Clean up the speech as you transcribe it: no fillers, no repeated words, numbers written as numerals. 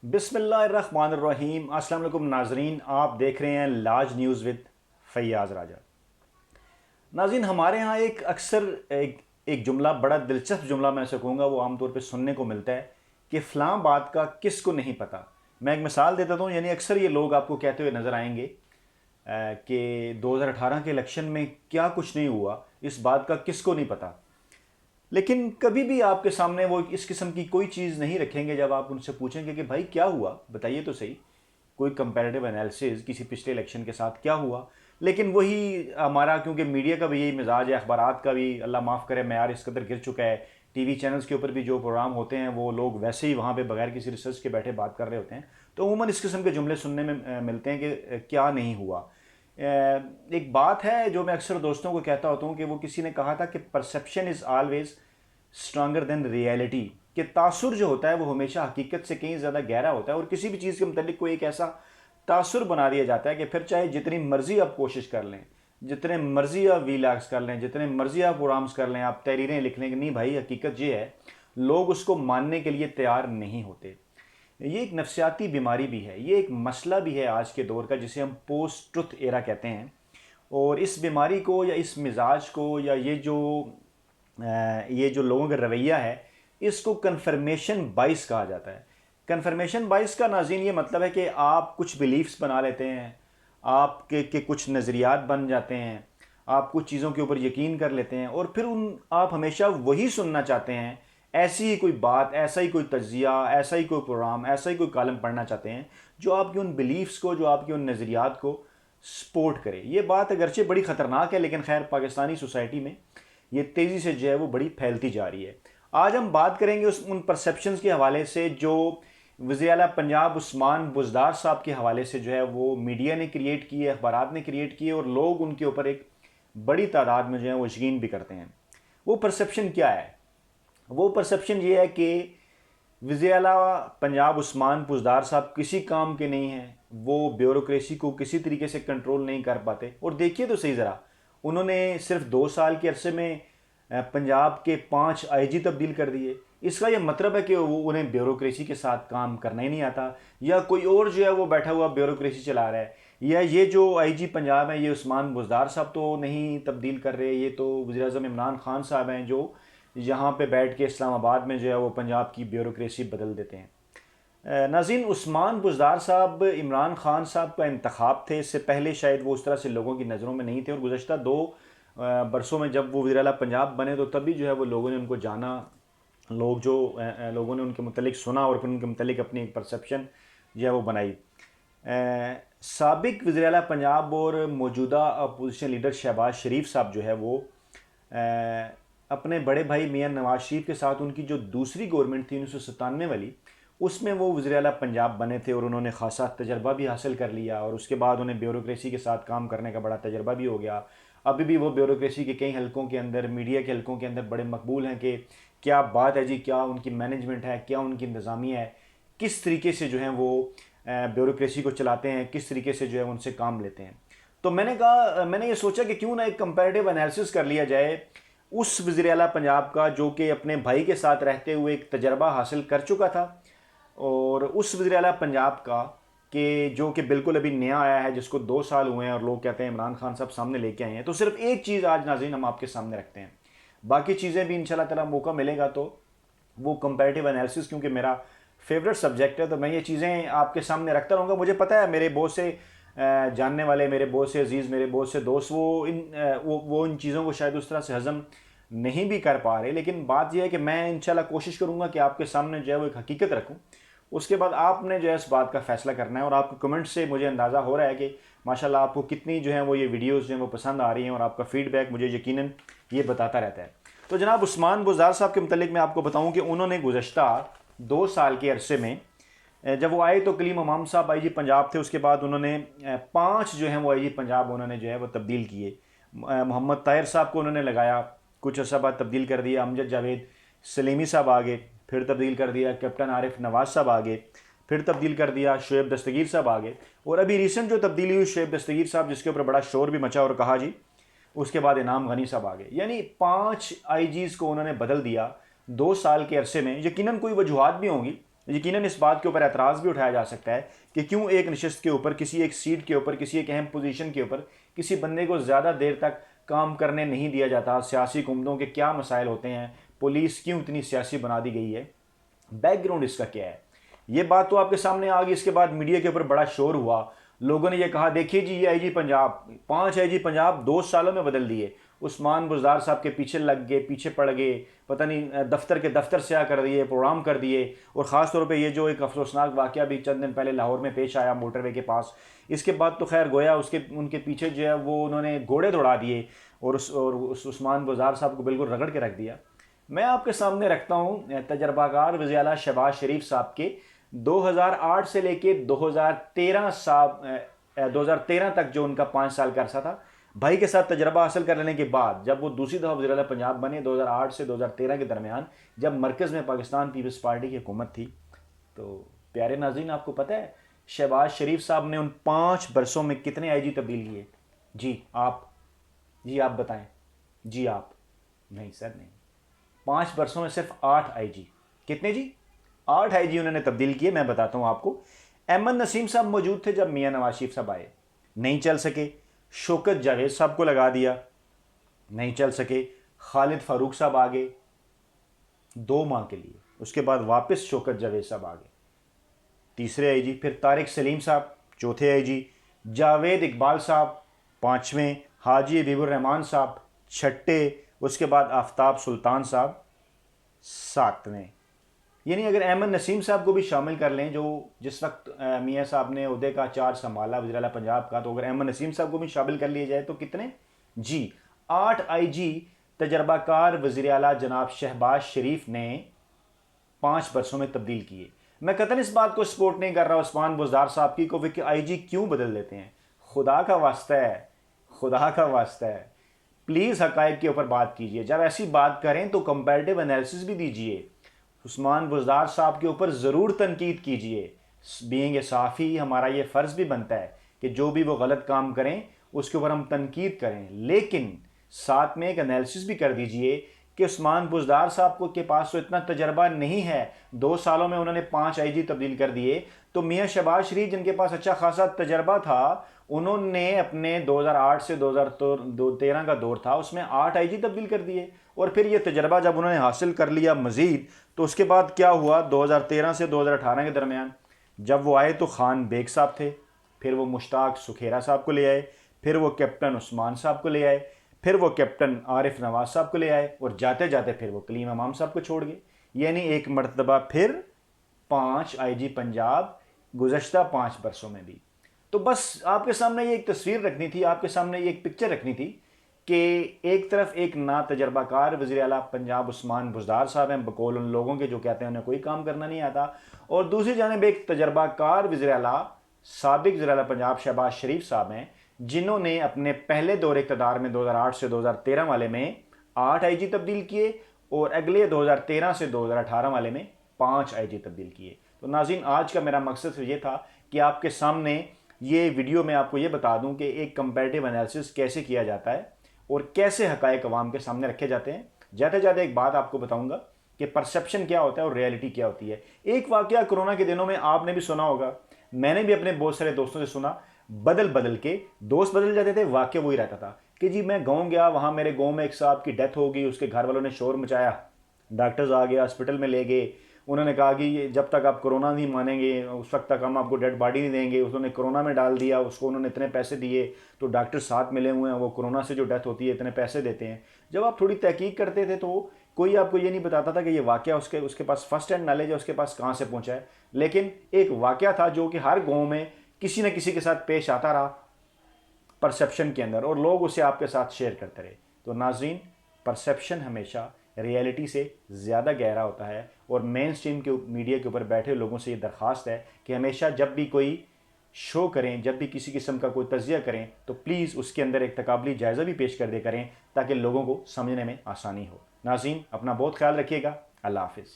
बिस्मिल्लाहिर्रहमानिर्रहीम। अस्सलाम वालेकुम नाजरीन, आप देख रहे हैं लाज न्यूज़ विद फैयाज़ राजा। नाजरीन, हमारे यहाँ एक जुमला, बड़ा दिलचस्प जुमला मैं ऐसे कहूँगा, वो आमतौर पे सुनने को मिलता है कि फ़लाँ बात का किसको नहीं पता। मैं एक मिसाल देता हूँ, यानी अक्सर ये लोग आपको कहते हुए नज़र आएंगे कि 2018 के इलेक्शन में क्या कुछ नहीं हुआ, इस बात का किसको नहीं पता। लेकिन कभी भी आपके सामने वो इस किस्म की कोई चीज़ नहीं रखेंगे। जब आप उनसे पूछेंगे कि भाई क्या हुआ, बताइए तो सही, कोई कंपैरेटिव एनालिसिस किसी पिछले इलेक्शन के साथ क्या हुआ। लेकिन वही हमारा, क्योंकि मीडिया का भी यही मिजाज है, अखबारात का भी अल्लाह माफ़ करे मैयार इस कदर गिर चुका है। टीवी चैनल्स के ऊपर भी जो प्रोग्राम होते हैं वो लोग वैसे ही वहाँ पे बगैर किसी रिसर्च के बैठे बात कर रहे होते हैं। तो अमूमन इस किस्म के जुमले सुनने में मिलते हैं कि क्या नहीं हुआ। एक बात है जो मैं अक्सर दोस्तों को कहता होता हूँ कि वो किसी ने कहा था कि perception is always stronger then reality, कि तासुर जो होता है वो हमेशा हकीकत से कहीं ज़्यादा गहरा होता है। और किसी भी चीज़ के मतलब कोई एक ऐसा तासुर बना दिया जाता है कि फिर चाहे जितनी मर्जी आप कोशिश कर लें, जितने मर्जी आप वीलॉग्स कर लें, जितने मर्जी आप प्रोग्राम्स कर लें, आप तहरीरें लिख लें कि नहीं भाई हकीकत ये है, लोग उसको मानने के लिए तैयार नहीं होते। ये एक नफसियाती बीमारी भी है, ये एक मसला भी है आज के दौर का, जिसे हम पोस्ट ट्रुथ एरा कहते हैं। और इस बीमारी को या इस मिजाज को या ये जो लोगों का रवैया है, इसको कन्फर्मेशन बाइस कहा जाता है। कन्फर्मेशन बाइस का नाज़रीन ये मतलब है कि आप कुछ बिलीफ्स बना लेते हैं, आपके के कुछ नज़रियात बन जाते हैं, आप कुछ चीज़ों के ऊपर यकीन कर लेते हैं और फिर आप हमेशा वही सुनना चाहते हैं। ऐसी ही कोई बात, ऐसा ही कोई तज्जिया, ऐसा ही कोई प्रोग्राम, ऐसा ही कोई कॉलम पढ़ना चाहते हैं जो आपके उन बिलीफ्स को, जो आपके उन नज़रियात को सपोर्ट करे। ये बात अगरचे बड़ी ख़तरनाक है, लेकिन खैर पाकिस्तानी सोसाइटी में ये तेज़ी से जो है वो बड़ी फैलती जा रही है। आज हम बात करेंगे उन परसेप्शंस के हवाले से जो वज़ीर-ए-आला पंजाब उस्मान बुज़दार साहब के हवाले से जो है वो मीडिया ने क्रिएट की है, अखबारात ने क्रिएट की है, और लोग उनके ऊपर एक बड़ी तादाद में जो है वो यकीन भी करते हैं। वो परसेप्शन क्या है? वो परसेप्शन ये है कि वज़ीर-ए-आला पंजाब उस्मान बुज़दार साहब किसी काम के नहीं हैं, वो ब्यूरोक्रेसी को किसी तरीके से कंट्रोल नहीं कर पाते। और देखिए तो सही ज़रा, उन्होंने सिर्फ 2 साल के अरसे में पंजाब के 5 आईजी तब्दील कर दिए। इसका यह मतलब है कि वो उन्हें ब्यूरोक्रेसी के साथ काम करना ही नहीं आता, या कोई और जो है वो बैठा हुआ ब्यूरोक्रेसी चला रहा है, या ये जो आईजी पंजाब है ये उस्मान बुज़दार साहब तो नहीं तब्दील कर रहे, ये तो वज़ीर-ए-आज़म इमरान खान साहब हैं जो यहाँ पे बैठ के इस्लामाबाद में जो है वो पंजाब की ब्यूरोक्रेसी बदल देते हैं। नाज़रीन, उस्मान बुज़दार साहब इमरान खान साहब का इंतखाब थे। इससे पहले शायद वो उस तरह से लोगों की नज़रों में नहीं थे, और गुज़श्ता 2 बरसों में जब वो वज़ीर-ए-आला पंजाब बने तो तभी जो है वो लोगों ने उनको जाना, लोगों ने उनके मुतलिक सुना और फिर उनके मुतलिक अपनी एक परसेप्शन जो है वो बनाई। साबिक वज़ीर-ए-आला पंजाब और मौजूदा अपोजिशन लीडर शहबाज शरीफ साहब जो है वो अपने बड़े भाई मियां नवाज शरीफ के साथ उनकी जो दूसरी गवर्नमेंट थी 1997 वाली, उसमें वो वज़ीर-ए-आला पंजाब बने थे और उन्होंने ख़ासा तजर्बा भी हासिल कर लिया, और उसके बाद उन्हें ब्यूरोक्रेसी के साथ काम करने का बड़ा तजर्बा भी हो गया। अभी भी वो ब्यूरोक्रेसी के कई हलकों के अंदर, मीडिया के हलकों के अंदर बड़े मकबूल हैं कि क्या बात है जी, क्या उनकी मैनेजमेंट है, क्या उनकी इंतज़ामिया है, किस तरीके से जो है वो ब्यूरोक्रेसी को चलाते हैं, किस तरीके से जो है उनसे काम लेते हैं। तो मैंने ये सोचा कि क्यों ना एक कंपैरेटिव एनालिसिस कर लिया जाए उस वज़ीर-ए-आला पंजाब का जो कि अपने भाई के साथ रहते हुए एक तजर्बा हासिल कर चुका था, और उस वज़ीर-ए-आला पंजाब का कि जो कि बिल्कुल अभी नया आया है, जिसको 2 साल हुए हैं और लोग कहते हैं इमरान खान साहब सामने लेके आए हैं। तो सिर्फ एक चीज़ आज नाज़रीन हम आपके सामने रखते हैं, बाकी चीज़ें भी इंशाल्लाह ताला मौका मिलेगा तो वो कंपैरेटिव एनालिसिस, क्योंकि मेरा फेवरेट सब्जेक्ट है, तो मैं ये चीज़ें आपके सामने रखता रहूँगा। मुझे पता है मेरे बहुत से जानने वाले, मेरे बहुत से अजीज़, मेरे बहुत से दोस्त वो इन चीज़ों को शायद उस तरह से हज़म नहीं भी कर पा रहे, लेकिन बात यह है कि मैं इंशाल्लाह कोशिश करूँगा कि आपके सामने जो है वो एक हकीकत रखूँ। उसके बाद आपने जो है इस बात का फ़ैसला करना है, और आपके कमेंट से मुझे अंदाज़ा हो रहा है कि माशाल्लाह आपको कितनी जो है वो ये वीडियोज़ जो हैं वो पसंद आ रही हैं, और आपका फ़ीडबैक मुझे यकीनन ये बताता रहता है। तो जनाब उस्मान बुज़दार साहब के मुतल्लिक मैं आपको बताऊँ कि उन्होंने गुज़श्ता 2 साल के अरसे में, जब वो आए तो कलीम इमाम साहब आईजी पंजाब थे, उसके बाद उन्होंने 5 जो हैं वो आईजी पंजाब उन्होंने जो है वो तब्दील किए। मोहम्मद ताहिर साहब को उन्होंने लगाया, कुछ अर्सा बाद तब्दील कर दिया, अमजद जावेद सलीमी साहब आ गए, फिर तब्दील कर दिया कैप्टन आरिफ नवाज साहब आ गए, फिर तब्दील कर दिया शोएब दस्तगीर साहब आ गए, और अभी रिसेंट जो तब्दीली हुई शोएब दस्तगीर साहब, जिसके ऊपर बड़ा शोर भी मचा और कहा जी, उसके बाद इनाम गनी साहब आ गए। यानी 5 आईजीज़ को उन्होंने बदल दिया 2 साल के अरसे में। यकीनन कोई वजूहत भी होंगी, यकीनन इस बात के ऊपर एतराज़ भी उठाया जा सकता है कि क्यों एक नशिस्त के ऊपर, किसी एक सीट के ऊपर, किसी एक अहम पोजीशन के ऊपर किसी बंदे को ज़्यादा देर तक काम करने नहीं दिया जाता। सियासी हुकूमतों के क्या मसाइल होते हैं, पुलिस क्यों इतनी सियासी बना दी गई है, बैकग्राउंड इसका क्या है, ये बात तो आपके सामने आ गई। इसके बाद मीडिया के ऊपर बड़ा शोर हुआ, लोगों ने ये कहा देखिए जी ये आईजी पंजाब, 5 आईजी पंजाब 2 सालों में बदल दिए, उस्मान बुज़दार साहब के पीछे लग गए, पीछे पड़ गए, पता नहीं दफ्तर के दफ्तर स्याह कर दिए, प्रोग्राम कर दिए। और ख़ास तौर पे ये जो एक अफसोसनाक वाक़या भी चंद दिन पहले लाहौर में पेश आया मोटरवे के पास, इसके बाद तो खैर गोया उनके पीछे जो है वो उन्होंने घोड़े दौड़ा दिए और उस उस्मान बुज़दार साहब को बिल्कुल रगड़ के रख दिया। मैं आपके सामने रखता हूँ तजर्बाकार वज़ीर आला शहबाज शरीफ साहब के 2008 से लेके 2013 तक जो उनका 5 साल का अरसा था, भाई के साथ तजर्बा हासिल कर लेने के बाद जब वो दूसरी दफ़ा वज़ीर आला पंजाब बने 2008 से 2013 के दरमियान, जब मरकज़ में पाकिस्तान पीपल्स पार्टी की हुकूमत थी, तो प्यारे नाज़रीन आपको पता है शहबाज शरीफ साहब ने उन 5 बरसों में कितने आईजी तब्दील किए? जी आप बताएं। जी आप नहीं सर नहीं, 5 बरसों में सिर्फ 8 आईजी। कितने जी? 8 आईजी उन्होंने तब्दील किए। मैं बताता हूं आपको। अहमद नसीम साहब मौजूद थे जब मियां नवाज शरीफ साहब आए, नहीं चल सके, शौकत जावेद साहब को लगा दिया, नहीं चल सके, खालिद फारूक साहब आ गए 2 माह के लिए, उसके बाद वापस शौकत जावेद साहब आ गए तीसरे आईजी, फिर तारिक सलीम साहब चौथे आईजी, जावेद इकबाल साहब 5वें, हाजी हबीबुर रहमान साहब 6ठे, उसके बाद आफ्ताब सुल्तान साहब 7वें। यानी अगर अहमद नसीम साहब को भी शामिल कर लें जो जिस वक्त मियाँ साहब ने उहदे का चार्ज संभाला वज़ीर आला पंजाब का, तो अगर अहमद नसीम साहब को भी शामिल कर लिया जाए तो कितने जी? 8 आईजी तजर्बाकार वज़ीर आला जनाब शहबाज शरीफ ने 5 बरसों में तब्दील किए। मैं कतन इस बात को सपोर्ट नहीं कर रहा उस्मान बुज़दार साहब की को कि आईजी क्यों बदल देते हैं। खुदा का वास्ता है, खुदा का वास्ता है, प्लीज़ हक़ाइक़ के ऊपर बात कीजिए। जब ऐसी बात करें तो कंपैरेटिव एनालिसिस भी दीजिए। उस्मान बुज़दार साहब के ऊपर ज़रूर तनकीद कीजिए। बीइंग ए साफ़ी हमारा ये फ़र्ज़ भी बनता है कि जो भी वो गलत काम करें उसके ऊपर हम तनकीद करें, लेकिन साथ में एक एनालिसिस भी कर दीजिए कि उस्मान बुज़दार साहब को के पास तो इतना तजर्बा नहीं है, 2 सालों में उन्होंने 5 आईजी तब्दील कर दिए, तो मियाँ शहबाज शरीफ जिनके पास अच्छा खासा तजर्बा था, उन्होंने अपने 2008 से 2013 का दौर था उसमें 8 आईजी तब्दील कर दिए। और फिर ये तजर्बा जब उन्होंने हासिल कर लिया मज़ीद, तो उसके बाद क्या हुआ 2013 से 2018 के दरमियान जब वो आए तो खान बेग साहब थे, फिर वो मुश्ताक सुखेरा साहब को ले आए, फिर वो कैप्टन उस्मान साहब को ले आए, फिर वो कैप्टन आरिफ नवाज साहब को ले आए, और जाते जाते फिर वो कलीम इमाम साहब को छोड़ गए। यानी एक मरतबा फिर 5 आईजी पंजाब गुज़श्ता 5 बरसों में भी। तो बस आपके सामने ये एक तस्वीर रखनी थी, आपके सामने ये एक पिक्चर रखनी थी कि एक तरफ एक ना तजर्बाकार वज़ीर आला पंजाब उस्मान बुज़दार साहब हैं, बकौल उन लोगों के जो कहते हैं उन्हें कोई काम करना नहीं आता, और दूसरी जानिब एक तजर्बाकार वज़ीर आला साबिक वज़ीर आला पंजाब शहबाज शरीफ साहब हैं, जिन्होंने अपने पहले दौर इक़्तिदार में 2008 से 2013 वाले में 8 आईजी तब्दील किए और अगले 2013 से 2018 वाले में 5 आईजी तब्दील किए। तो नाज़रीन आज का मेरा मकसद ये था कि आपके सामने ये वीडियो में आपको ये बता दूं कि एक कंपैरेटिव एनालिसिस कैसे किया जाता है और कैसे हक़ाइक़ अवाम के सामने रखे जाते हैं। जाते जाते एक बात आपको बताऊंगा कि परसेप्शन क्या होता है और रियलिटी क्या होती है। एक वाक़या कोरोना के दिनों में आपने भी सुना होगा, मैंने भी अपने बहुत सारे दोस्तों से सुना, बदल बदल के दोस्त बदल जाते थे, वाक़या वही रहता था कि जी मैं गाँव गया, वहाँ मेरे गाँव में एक साहब की डेथ हो गई, उसके घर वालों ने शोर मचाया, डॉक्टर्स आ गए, हॉस्पिटल में ले गए, उन्होंने कहा कि जब तक आप कोरोना नहीं मानेंगे उस वक्त तक हम आपको डेड बॉडी नहीं देंगे। उन्होंने कोरोना में डाल दिया, उसको उन्होंने इतने पैसे दिए, तो डॉक्टर साथ मिले हुए हैं, वो कोरोना से जो डेथ होती है इतने पैसे देते हैं। जब आप थोड़ी तहकीक करते थे तो कोई आपको ये नहीं बताता था कि ये वाक़या उसके पास फर्स्ट हैंड नॉलेज है, उसके पास कहाँ से पहुँचा है। लेकिन एक वाक़या था जो कि हर गाँव में किसी न किसी के साथ पेश आता रहा परसेप्शन के अंदर, और लोग उसे आपके साथ शेयर करते रहे। तो नाज़रीन, परसेप्शन हमेशा रियलिटी से ज़्यादा गहरा होता है, और मेन स्ट्रीम के मीडिया के ऊपर बैठे लोगों से ये दरख्वास्त है कि हमेशा जब भी कोई शो करें, जब भी किसी किस्म का कोई तज़किया करें, तो प्लीज़ उसके अंदर एक तकाबली जायज़ा भी पेश कर दे करें ताकि लोगों को समझने में आसानी हो। नाज़रीन, अपना बहुत ख्याल रखिएगा। अल्लाह हाफ़िज़।